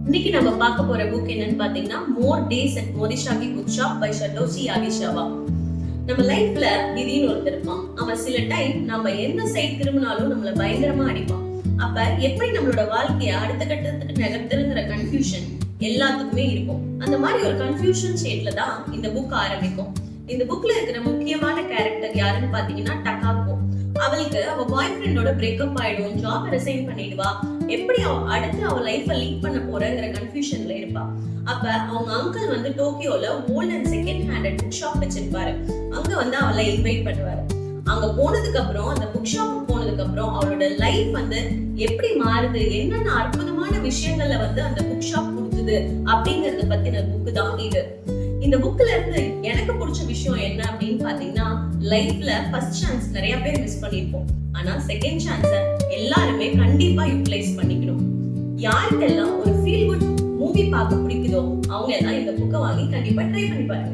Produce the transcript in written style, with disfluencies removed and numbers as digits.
இன்னைக்கு நம்ம பார்க்க போற புக் என்னன்னு பாத்தீங்கன்னா more days at Morisaki book shop by Satoshi Yagisawa. நம்ம லைஃப்ல திடீர்னு ஒருத்தர் இருப்பான். அவன் சில டைம் நம்ம எந்த சைட் திரும்பினாலும் நம்மள பயங்கரமா அடிப்பான். அப்ப எப்படி நம்மளோட வாழ்க்கைய அடுத்த கட்டத்துக்கு நகர்த்துங்கிற கன்ஃபியூஷன் எல்லாத்துக்குமே இருக்கும். அந்த மாதிரி ஒரு கன்ஃபியூஷன் ஸ்டேட்ல தான் இந்த புக் ஆரம்பிக்கும். இந்த புக்ல இருக்கிற முக்கியமான கேரக்டர் யாருன்னு பாத்தீங்கன்னா டகாகோ. அவளுக்கு அவ பாய் ஃப்ரெண்டோட பிரேக்கப் ஆயிடும், ஜாப் ரிசைன் பண்ணிடுவா, எப்படி அடுத்து அவ லைஃப லீட் பண்ண போறங்கிற கன்ஃபியூஷன்ல இருப்பா. அப்ப அவங்க அங்கிள் வந்து டோக்கியோல old and second handed book shop வச்சிருப்பாரு. அங்க வந்து அவளை இன்வைட் பண்ணுவாரு. அங்க போனதுக்கு அப்புறம், அந்த புக் ஷாப் போனதுக்கு அப்புறம் அவளோட லைஃப் வந்து எப்படி மாறுது, என்னென்ன அற்புதமான விஷயங்கள்ல வந்து அந்த புக் ஷாப் கொடுத்தது அப்படிங்கறத பத்தின புக் தான் இது. இந்த புக்ல இருந்து எனக்கு பிடிச்ச விஷயம் என்ன அப்படின்னு பாத்தீங்கன்னா, லைஃப்ல ஃபர்ஸ்ட் சான்ஸ் நிறைய பேர் மிஸ் பண்ணிருப்போம். ஆனா செகண்ட் சான்ஸ எல்லாருமே கண்டிப்பா யூட்டிலைஸ் பண்ணிக்கணும். யாருக்கெல்லாம் ஒரு ஃபீல் குட் மூவி பார்க்க பிடிக்குதோ அவங்க எல்லாம் இந்த புக்கை வாங்கி கண்டிப்பா ட்ரை பண்ணி பாருங்க.